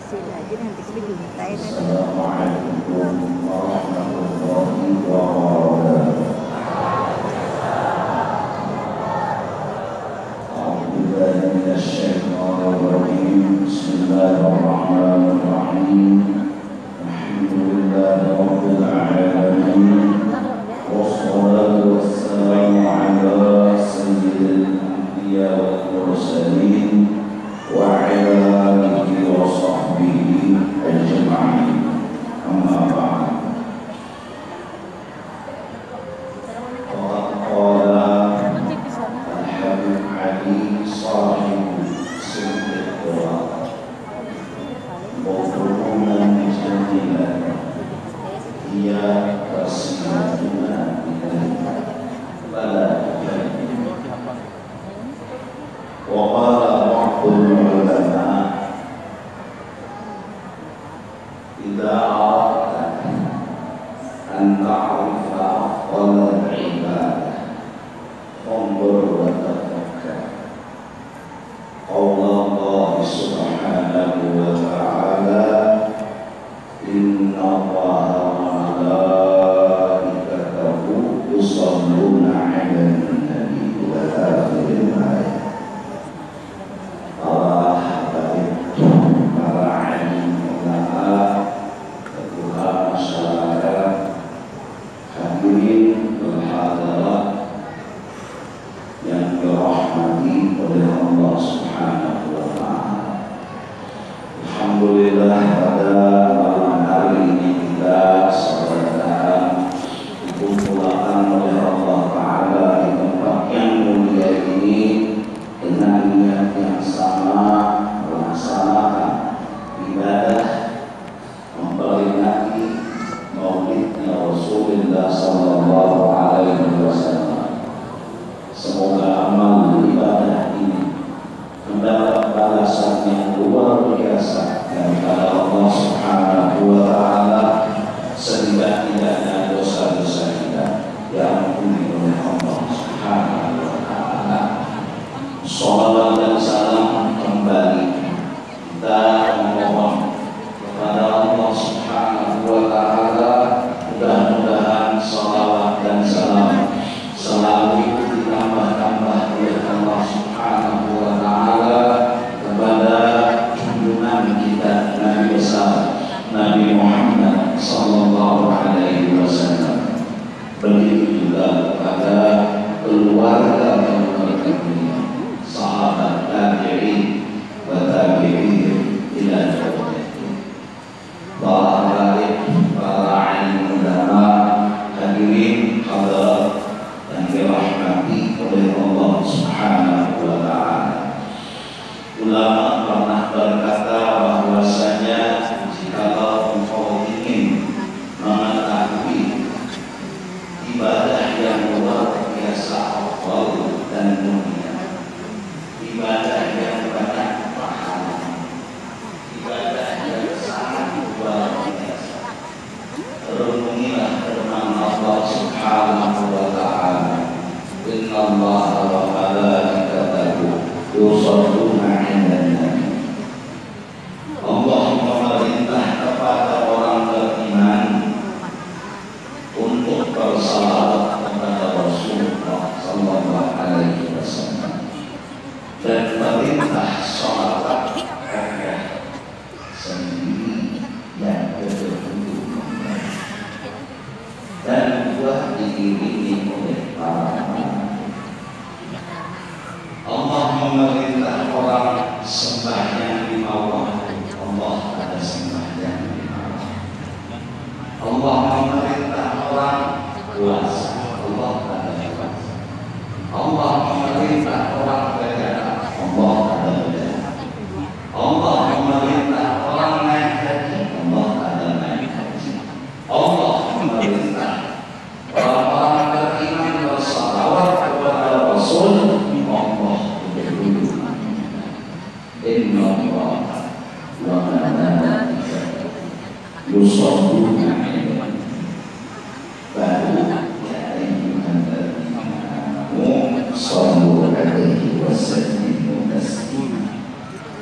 sila aja nanti kita dimintain. Assalamualaikum warahmatullahi wabarakatuh. Bismillahirrahmanirrahim. Alhamdulillahi rabbil alamin. Wassalatu wassalamu ala sayyidil anbiya wal mursalin wa ala alihi wa sahbihi ajma'in. Amma ba'd.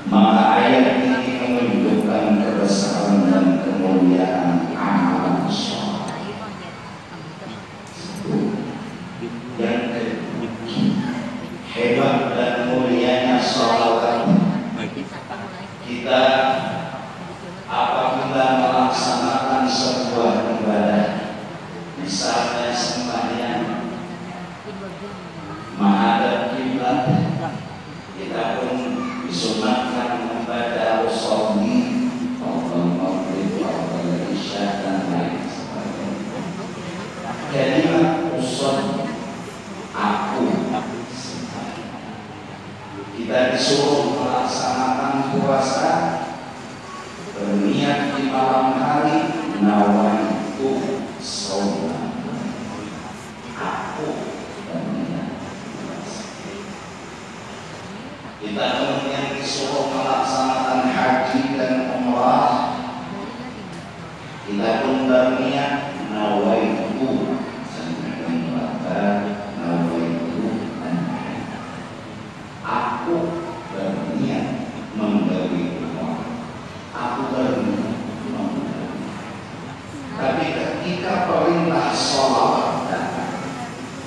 Maka ayat ini menunjukkan Kita apabila melaksanakan sebuah ibadah, misalnya sembahyang, menghadap kiblat, kita pun disunatkan membaca usolli, qablal maghrib, qablal isya dan lain sebagainya. Kalimat usolli, aku. Kita disuruh melaksanakan puasa, berniat di malam hari, nawaitu shaum. Aku berniat puasa. Kita kemudian disuruh melaksanakan haji dan umrah, kita pun berniat nawaitu aku berniat menggawi rumah, aku berniat menggawi. Tapi ketika perintah sholawat datang,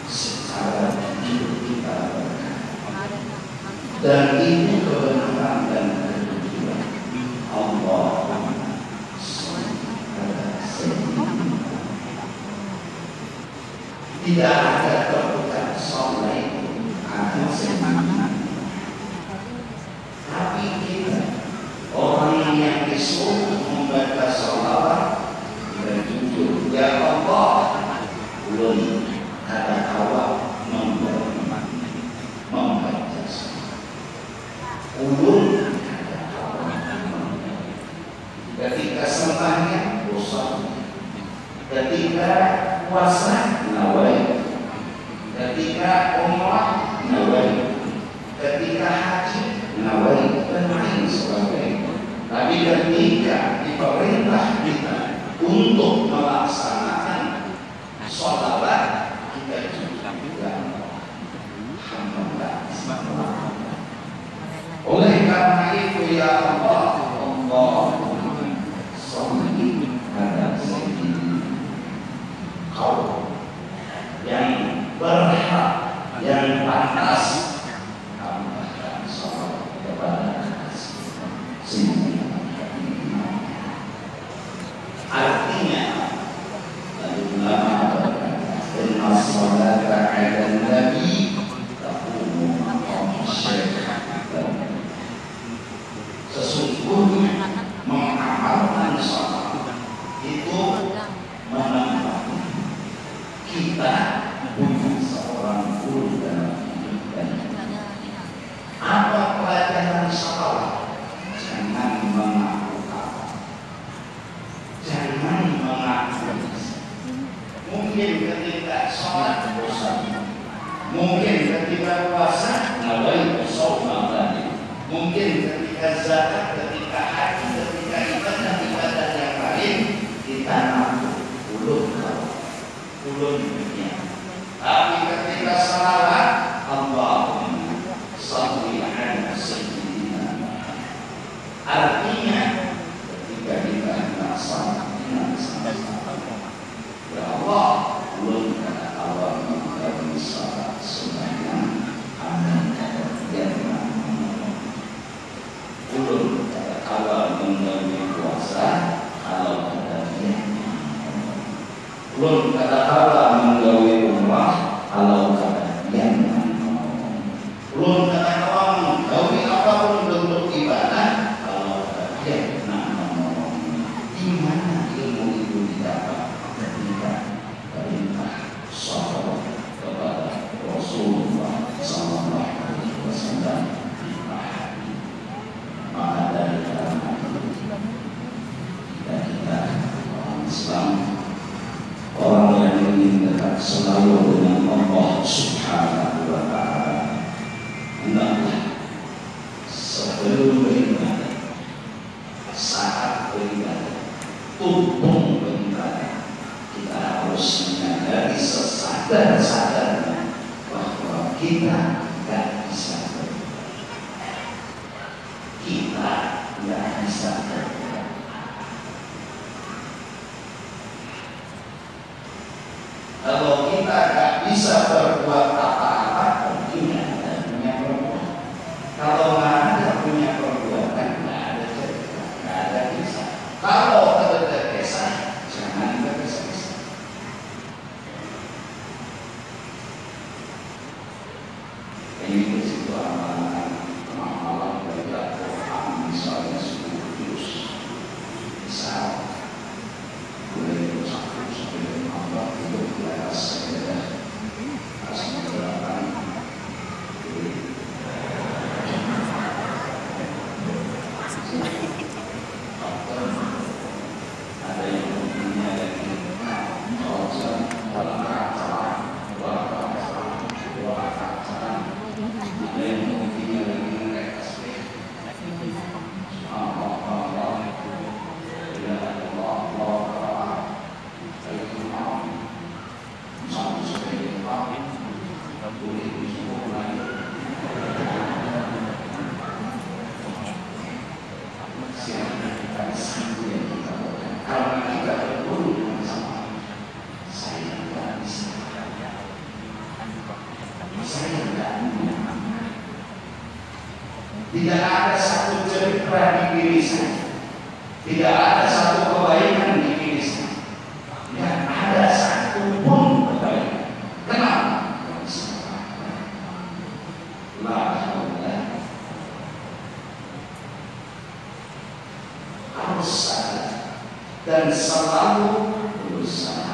secara jujur kita berkata, dan itu kebenaran dan kejujuran. Allahumma sholli ala sayyidina. Tidak ada terbuka sholli ala sayyidina. Tapi kita orang yang disuruh membaca sholawat dan jujur, ya Allah, ulun kata awak membaca sholawat, ulun kata awak ketika sembahyang usolli, ketika puasa nawai, ketika umrah nawai, ketika haji nawai dan lain sebagainya. Tapi ketika diperintah kita untuk melaksanakan sholawat, kita juga alhamdulillah. Oleh karena itu ya Allah, Allahumma sholli ala sayyidina, kau yang berhak, yang pantas artinya lalu ulama berkata inna sholata ala nabi taqumu maqam syekh. Sesungguhnya mengamalkan sholat itu menempati kita punya seorang guru dalam hidup dan apa pelajaran sholat. Jangan mengaku kalah, jangan mengaku. Mungkin ketika sholat bosan, mungkin ketika puasa nawaitu shaum tadi, mungkin ketika zakat, ketika haji, ketika ibadah yang lain kita ngaku ulun dunia. Tapi ketika salawat, Allahumma sholli ala sayyidina. Artinya ketika kita melaksanakan ya Allah, ulun kata Allah mengkaji salat sunahnya, amin kata jangan ulun kata Allah mengkaji puasa, kalau kata dia ulun kata Allah mengkaji umrah, kalau kata dia ulun kata Allah mengkaji apapun bentuk ibadah, di mana ilmu itu didapat ketika perintah sholawat kepada Rasulullah sallallahu alaihi wasallam dipahami. Maka dari karena kita orang Islam, orang yang ingin dekat selalu dengan Allah Subhanahu wa Ta'ala, hendaklah sebelum beribadah, saat beribadah, tumpung beribadah, kita harus menyadari sesadar-sadarnya bahwa kita tidak bisa beribadah. Kita tidak bisa beribadah. Kalau kita tidak bisa berbuat apa-apa, artinya ada punya perbuatan. Kalau nggak ada punya perbuatan, nggak ada jadi. ada satu cerita di diri saya, tidak ada satu kebaikan di diri saya, tidak ada satu pun kebaikan. Kenapa? Harus sadar dan selalu berusaha.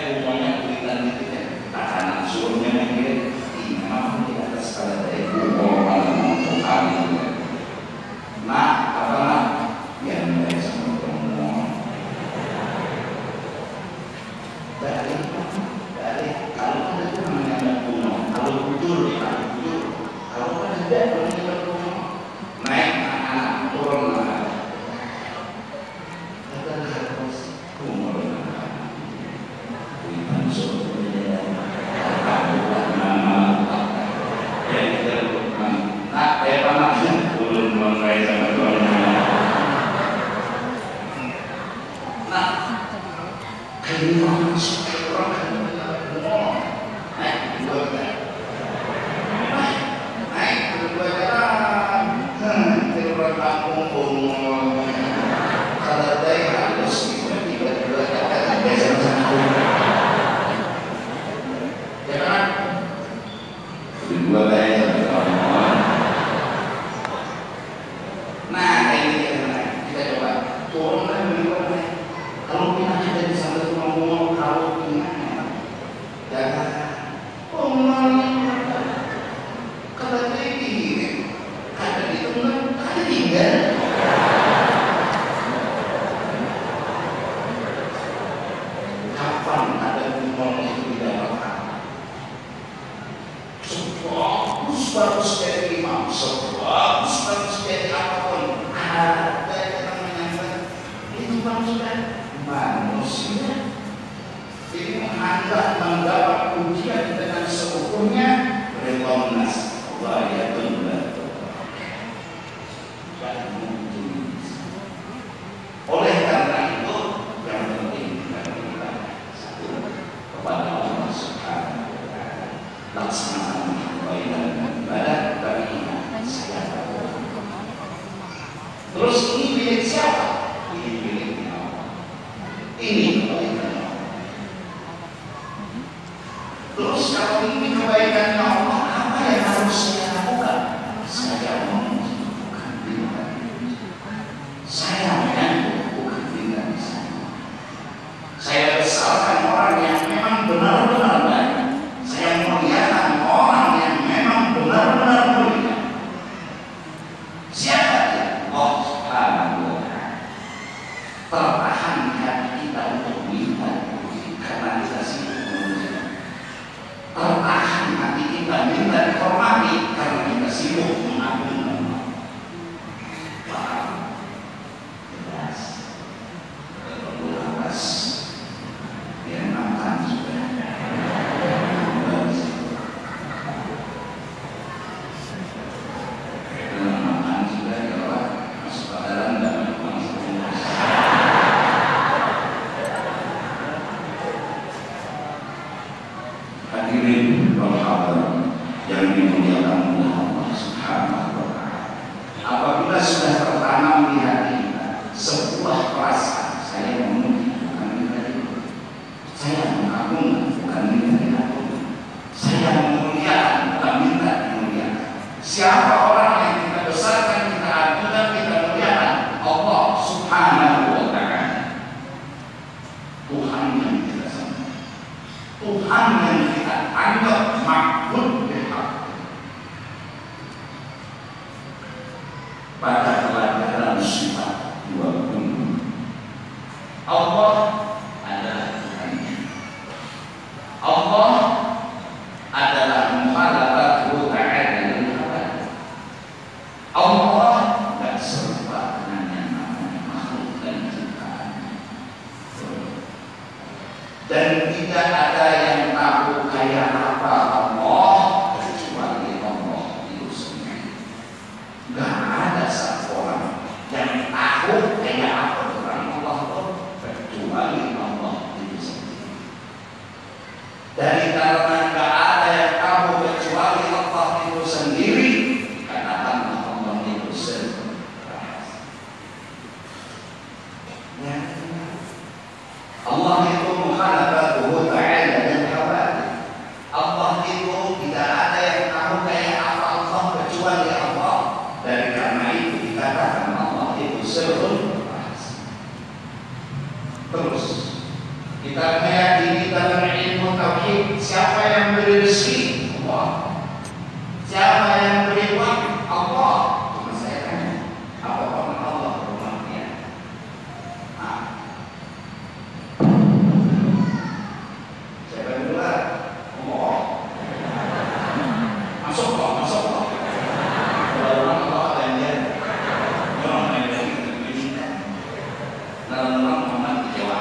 Umumnya kulitan Nah, kayak panasnya belum mulai sama tuanya. Nah, kayak orang suka orang kan ngomong, naik dua kan, naik dua kan, orang kampung ngomong, kalau dari halus tiba-tiba kan biasa satu, ya kan? Dua kali. Nah, ini kita coba turunkan dulu. Kalau kita ada di sana tuh ngomong kalau gimana, jangan kalau kayak gini, ada di tengah, ada tinggal. Kapan ada ngomong itu di dalam hati? Sebagus dari imam, sebagus dari apapun, ada yang namanya itu manusia. Ini mendapat ujian dengan seukurnya rekomendasi Allah ya benar. Oleh karena itu yang penting kita satu kepada Allah Subhanahu wa Ta'ala, laksanakan ibadah bagi saya. Terus ini milik siapa? Ini miliknya Allah. Ini kebaikan Allah. Terus kalau ini kebaikannya Allah, apa yang harus saya lakukan? Saya bukan bintang. Saya bukan bintang saya besarkan orang yang memang benar-benar baik. Saya muliakan orang yang memang benar-benar mulia. Siapa dia? Allah Subhanahu wa Ta'ala. Tertahan hati kita untuk minta karena kita sibuk manusia. Tertahan hati kita minta dihormati karena kita sibuk mengagungkan Allah. Paham? Jelas. Jelas. Dia makan sudah. Hadirin berhadirat yang dimuliakan oleh Allah Subhanahu wa Ta'ala. Apabila sudah tertanam di hati kita sebuah perasaan, saya memuji bukan minta itu, saya mengagungkan bukan minta diagungkan, saya memuliakan bukan minta dimuliakan. Siapa orang yang kita besarkan, kita agungkan, kita muliakan? Allah Subhanahu wa Ta'ala. Tuhan yang kita sembah, Tuhan yang kita anggap makhluk berhak. Pada pelajaran sifat 20, Allah adalah Tuhannya. Allah adalah mukhalafatul ta'ala lil ibad. Allah tidak serupa dengan yang namanya makhluk dan ciptaan. Dan tidak ada yang tahu kayak apa Allah kecuali Allah itu sendiri. Gak ada satu orang yang tahu kayak apa tentang Allah kecuali Allah itu sendiri. Dari karena gak ada yang tahu kecuali Allah itu sendiri, karena Allah itu sendiri. Allah itu mukhalafatul ta'ala dan hawadith. Allah itu tidak ada yang tahu kayak apa Allah kecuali Allah. Dari karena itu dikatakan Allah itu sirrun rahasia. Terus kita meyakini dalam ilmu tauhid, siapa yang beri rezeki? Allah. Siapa yang beri uang? Allah. Cuma saya tanya, apa pernah Allah bermakna? Masuk kok. Kalau orang Allah dan dia, orang yang dari kita, dalam orang Muhammad kecewa.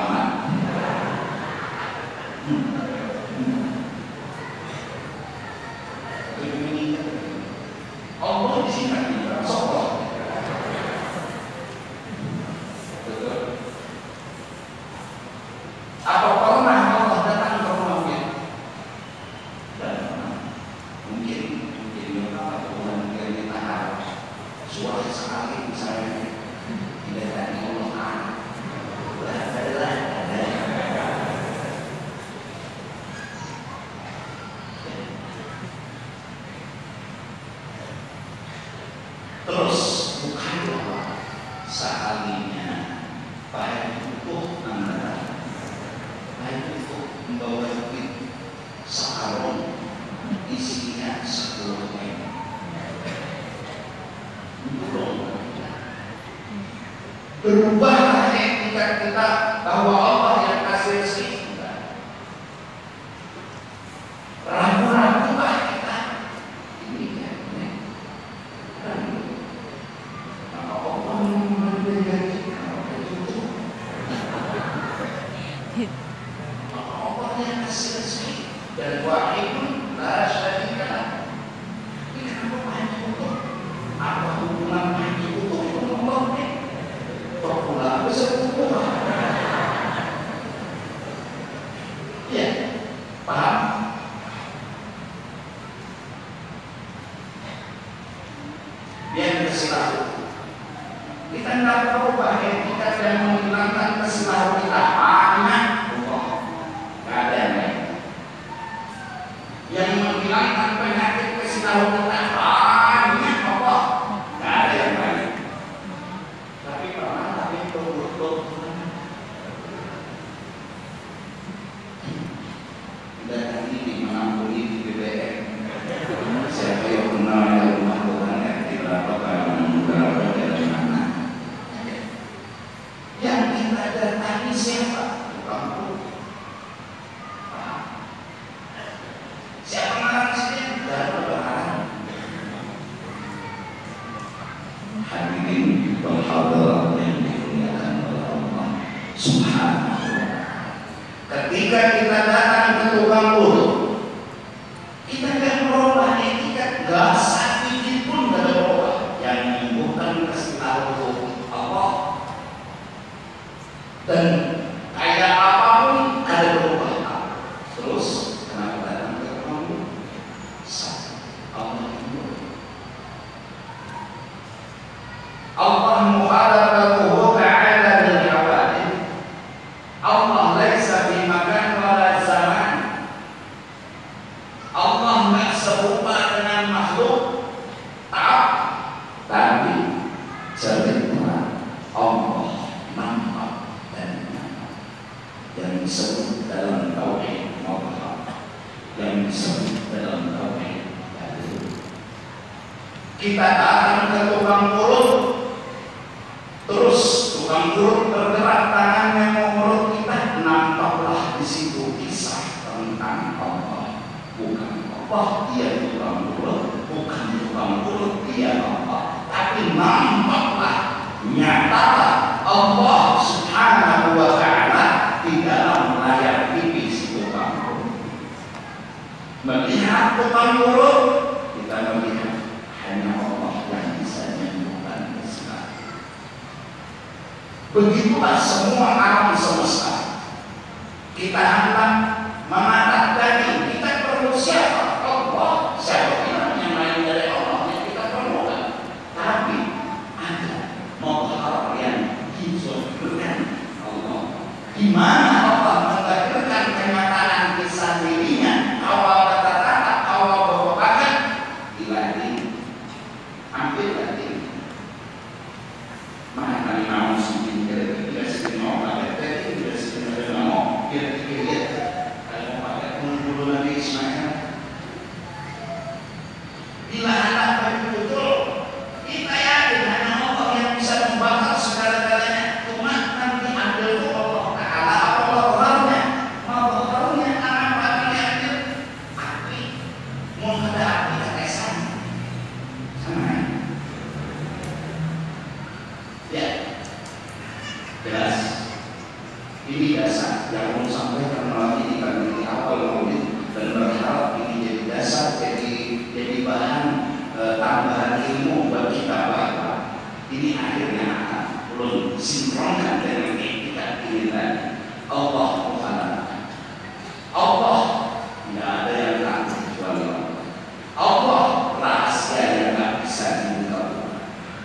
Sekalinya baik utuh Anda, baik utuh membawa duit sekarung isinya 10 M. Berubahlah etikat kita bahwa Allah yang kasih rezeki kita. Ragu-ragulah kita. Ini ya, ragu. Maka Allah memberikan kita itu. Maka Allah yang kasih rezeki dan wahidun la syarika lah. Ini kenapa hanya untuk apa hubungan hanya untuk Allah ini? Pula besar pula. Ya, paham? Biar bersilah. Kita tidak perlu etika dan menghilangkan kesilahan kita hanya Allah. Tidak ada yang lain. Yang menghilangkan penyakit kesilahan kita hanya Allah. Tidak ada yang lain. Dan ini mengampuni di BBM. Siapa yang kenal yang rumah Tuhan yang tidak apa-apa dari mana? Yang kita datangi siapa? Tukang. Siapa yang sini? Dan berharap. Hadirin berhadirat yang dimuliakan oleh Allah Subhanahu wa Ta'ala. Ketika kita datang ke tukang urut, kita tidak merubah etikat, gak sedikit pun gak ada berubah. Yang menyembuhkan kesilahan Allah dan kayak apapun ada berubah. Terus kenapa datang ke tukang urut? Allah Allah muhadabatuhu ta'ala bil hawadith. Allah laisa fi makan wala zaman. Allah enggak serupa dengan makhluk. Tapi cerita Allah nampak dan nyata. Yang disebut dalam tauhid Allah, yang disebut dalam tauhid Allah. Kita datang ke tukang urut. Terus tukang urut bergerak tangannya mau urut kita, nampaklah di situ kisah tentang Allah. Bukan Allah dia tukang urut, bukan tukang urut dia Allah, tapi nampaklah, nyatalah Allah Subhanahu wa Ta'ala di dalam layar TV si tukang urut. Melihat tukang urut, kita melihat hanya Allah yang bisa menyembuhkan kesalahan. Begitulah semua alam semesta. Kita hendak mematahkan, kita perlu siapa? Allah. Siapa bilang yang lain dari Allah yang kita perlukan? Tapi ada modal yang dijodohkan Allah. Di mana Allah menghadirkan kenyataan kisah dirinya, awal kata-kata, awal berbakat, ilahi, ambil lagi. Mana kali mau sih kira-kira sedikit mau pakai kira sedikit mau kira-kira kalau mau pakai dulu Nabi Ismail. Bila anak betul, kita yakin hanya Allah yang bisa membakar segala-galanya. Cuma nanti ambil ke Allah Ta'ala apa baharnya? Baharnya anak bagi ambil api. Mau ada api ketesan sama ya, jelas. Ini dasar yang mau sampaikan malam ini kami di awal maulid dan berharap ini jadi dasar, jadi bahan tambahan ilmu bagi kita bahwa ini akhirnya akan belum sinkronkan dengan etikat ini tadi. Allah Allah tidak ada yang takut kecuali Allah. Allah rahasia yang tak bisa dibuka.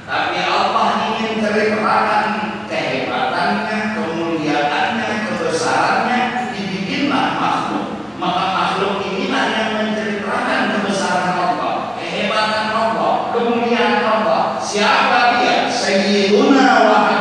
Tapi Allah ingin ceritakan kehebatannya, kemuliaannya, kebesarannya, dibikinlah makhluk. Maka makhluk inilah yang menceritakan kebesaran Allah, kehebatan Allah, kemuliaan Allah. Siapa dia? Sayyiduna wa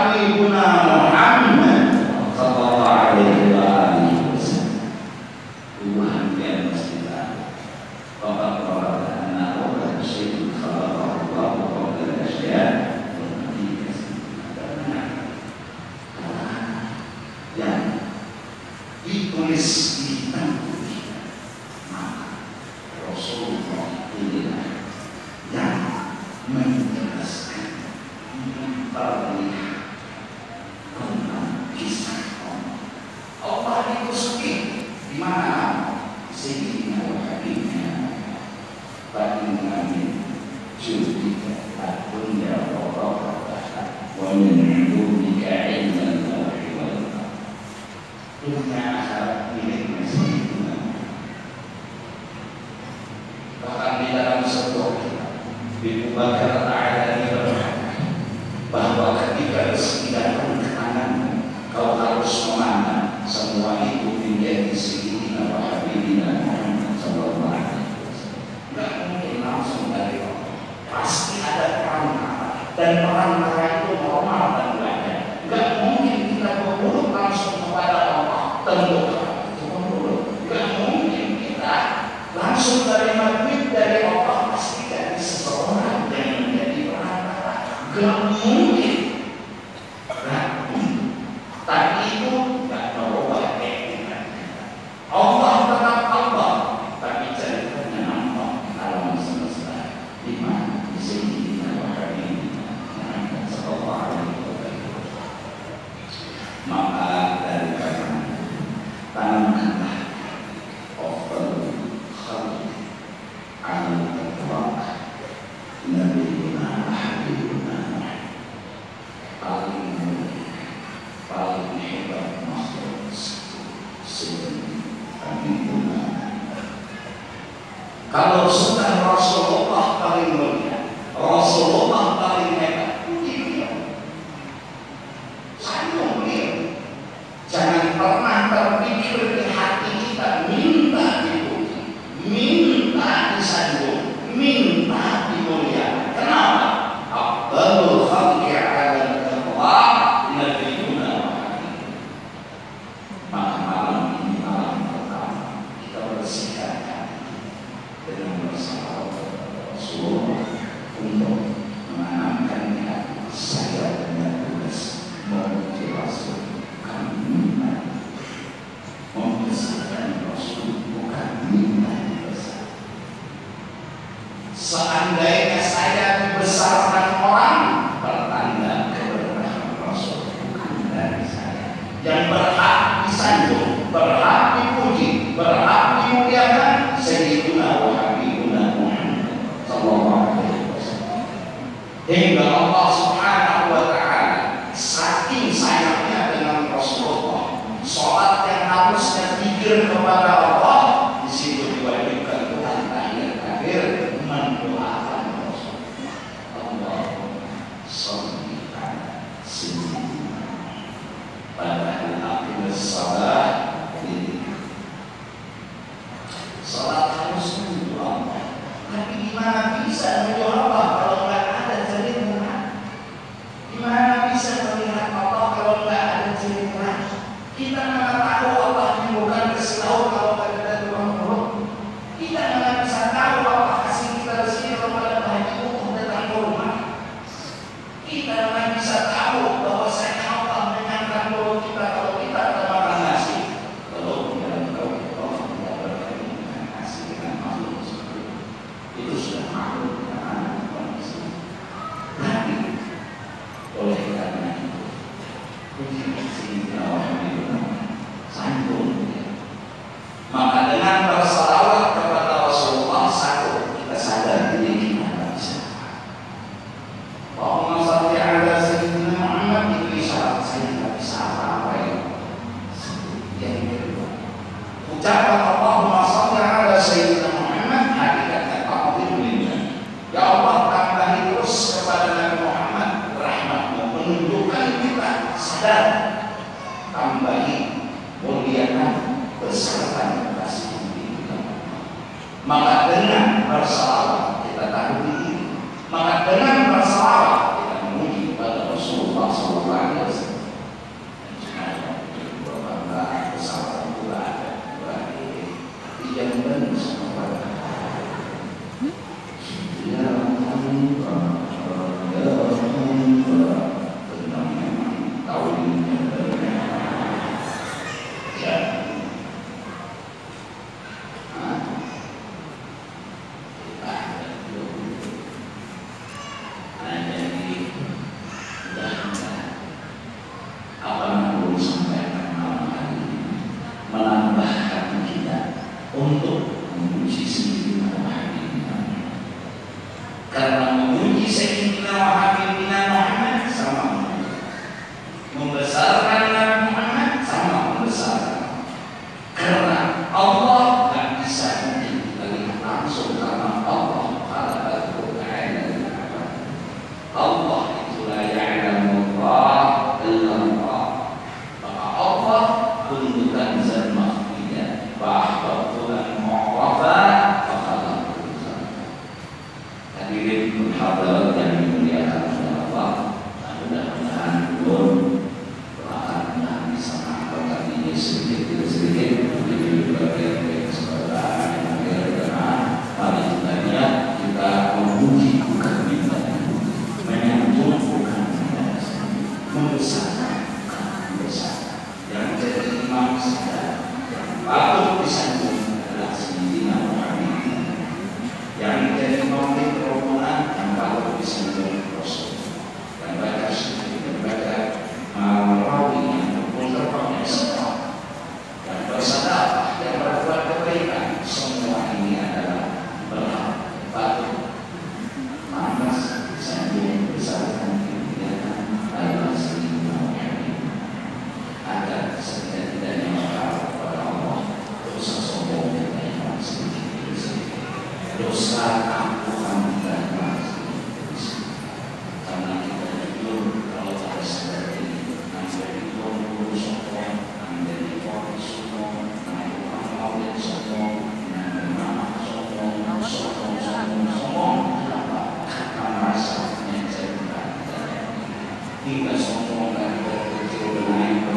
terlihat tentang kisah Allah. Allah itu suci. Di mana? Sayyidina wa habibina Fa'inna min judika ad-dunya wa rahmataha wa min ulumika ilman lawhi wal qalam. Dunia akhirat miliknya Sayyidina. Bahkan di dalam sebuah kitab Abu Bakar Ta'ala bahwa ketika rezeki datang ke tanganmu, kau harus memandang semua itu menjadi Sayyidina wa habibina Muhammad sallallahu alaihi wasallam. Enggak mungkin langsung dari Allah. Pasti ada perantara, dan perantara itu normal dan wajar. Enggak mungkin kita bermulut langsung kepada Allah. Tentu itu bermulut. Enggak mungkin kita langsung terima duit dari Allah. Pasti dari seseorang yang menjadi perantara. Enggak mungkin. Tapi itu tidak merubah keyakinan kita. Allah tetap Allah, tapi ceritanya nampak alam semesta di mana di sini hari ini sallallahu alaihi wasallam. Maka dari karena tanamkanlah offer khalq al-tatraq nabiyuna habibuna paling paling hebat makhluk sehingga kalau sudah Rasulullah paling mulia, Rasulullah paling hebat, dia saya beliau. Jangan pernah terpikir di hati kita minta dipuji, minta disanjung, minta dimuliakan. Kenapa? Afdalul khalqi 'ala al-itlaq nabiyuna Muhammad. Maka malam ini malam pertama kita bersihkan dengan bersalawat kepada Rasulullah untuk menanamkan hati saya dengan tugas memuji Rasul, bukan minta, membesarkan Rasul, bukan minta dibesarkan. Seandainya saya dibesarkan orang, pertanda kebenaran Rasul, bukan dari saya. Yang berhak disanjung, berhak dipuji, berhak dimuliakan Sayyidina wa habibuna Muhammad sallallahu alaihi wasallam. Hingga Allah Subhanahu wa ta'ala saking sayangnya dengan Rasulullah, salat yang harusnya zikir kepada Allah di situ diwajibkan Tuhan tahiyat akhir mendoakan Rasulullah. Allahumma shalli ala sayyidina padahal akhir salat salat harus menuju Allah. Tapi gimana bisa menuju Allah kalau nggak ada cerita? Gimana bisa melihat Allah kalau nggak ada cerita? Kita nggak tahu Allah ini bukan kasih tahu kalau nggak ada ruang perut. Kita nggak bisa tahu Allah kasih kita rezeki kalau nggak ada haji untuk datang ke rumah. Kita nggak bisa tahu bahwa saya Allah menyenangkan mulut kita kalau kita ada makan nasi. Kalau tidak tahu Allah tidak berkaitan dengan nasi dengan makhluk seperti itu sudah makhluk dengan anak manusia. Tapi oleh karena itu puji Sayyidina Muhammad santun. Maka dengan bersalawat kepada Rasulullah satu kita sadar diri kita tidak bisa. Allahumma shalli ala Sayyidina Muhammad itu isyarat saya tidak bisa apa-apa ya. Yang kedua, ucapan Allahumma shalli ala Sayyidina Muhammad hakikatnya ta'zim lillah. Ya Allah tambahi terus kepada Nabi Muhammad rahmatmu, menunjukkan kita sadar, tambahi muliakan beserta kasih kita. Maka dengan bersalawat kita tahu diri. Maka dengan bersalawat kita memuji kepada Rasulullah SAW. Bapak bersama pula ada yang benar sama sayyidina wa habibina Muhammad sama membesarkan Nabi Muhammad sama membesarkan. Karena Allah tak bisa melihat langsung karena Allah Allah itulah ya'lamullah illallah. Maka Allah bentukan zat makhfiyah bahwa Tuhan mu'afa fakala hadirin berhadarat yang dimuliakan oleh Allah. Mudah-mudahan belum akan bisa mengamalkan ini sedikit demi sedikit menjadi bagian dari kesempatan yang akhir karena pada sebenarnya kita memuji bukan bintang menyambung bukan membesarkan yang menjadi imam saja patut disambung adalah Sayyidina Muhammad yang menjadi maulid rombongan yang patut disambung Rasul dan baca sedikit dan baca rawi yang berputar-putar semua dan bersedekah yang berbuat kebaikan. Semua ini adalah berhak patut pantas disambung besarkan kemuliaan adalah Sayyidina Muhammad agar setidak-tidaknya berharap kepada Allah dosa sombong kita yang sedikit dosa ampuhan kita yang sedikit karena kita jujur kalau ada sadar ini menjadi guru sombong menjadi orang sombong menjadi orang sombong menjadi mama sombong kenapa? Karena merasa hingga sombong dan berkecil bernaik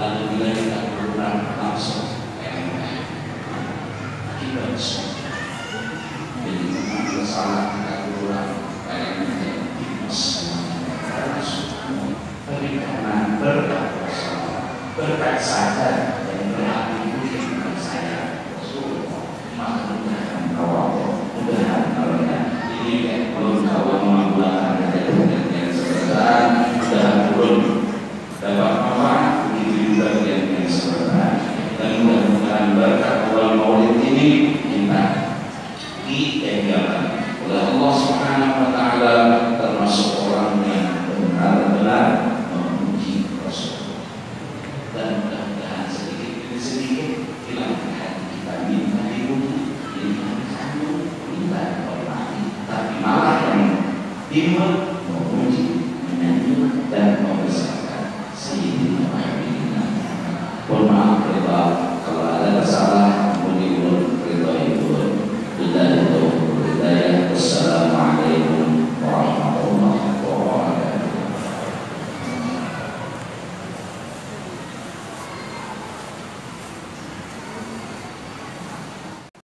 lalu bila kita berulang langsung akibat sombong. Jadi memang salah kita berulang karena karena berkat sadar dan berhati bukan saya Rasulullah maka mudah-mudahan ini belum tahu mengumpulkan yang sebenarnya sudah turun dapat manfaat begitu juga yang sebenarnya dan mudah-mudahan berkat awal maulid ini kita dijaga oleh Allah Subhanahu wa Ta'ala termasuk orang yang benar-benar memuji Rasul dan mudah-mudahan sedikit demi sedikit hilangkan hati kita minta dipuji minta disambung minta dihormati tapi malah yang timbul